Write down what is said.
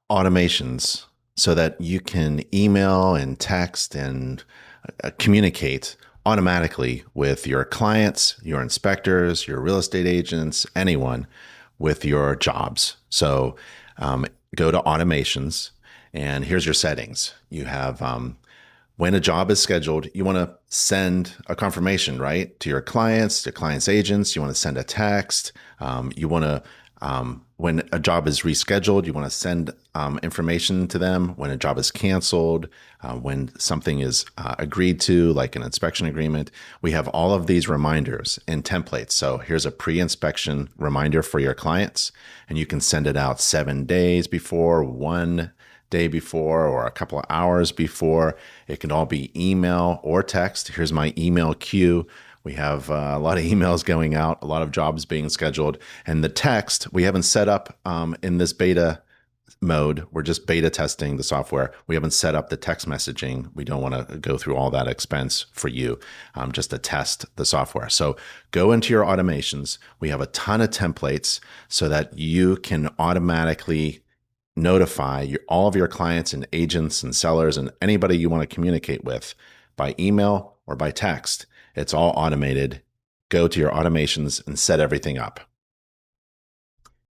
automations so that you can email and text and communicate automatically with your clients, your inspectors, your real estate agents, anyone with your jobs. So go to automations, and here's your settings. You have when a job is scheduled, you want to send a confirmation, right, to your clients, to clients' agents. You want to send a text. You want to when a job is rescheduled, you want to send information to them. When a job is canceled, when something is agreed to, like an inspection agreement, we have all of these reminders in templates. So here's a pre-inspection reminder for your clients, and you can send it out 7 days before, 1 day before, or a couple of hours before. It can all be email or text. Here's my email queue. We have a lot of emails going out, a lot of jobs being scheduled. And the text, we haven't set up in this beta mode. We're just beta testing the software. We haven't set up the text messaging. We don't want to go through all that expense for you just to test the software. So go into your automations. We have a ton of templates so that you can automatically notify all of your clients and agents and sellers and anybody you want to communicate with by email or by text. It's all automated. Go to your automations and set everything up.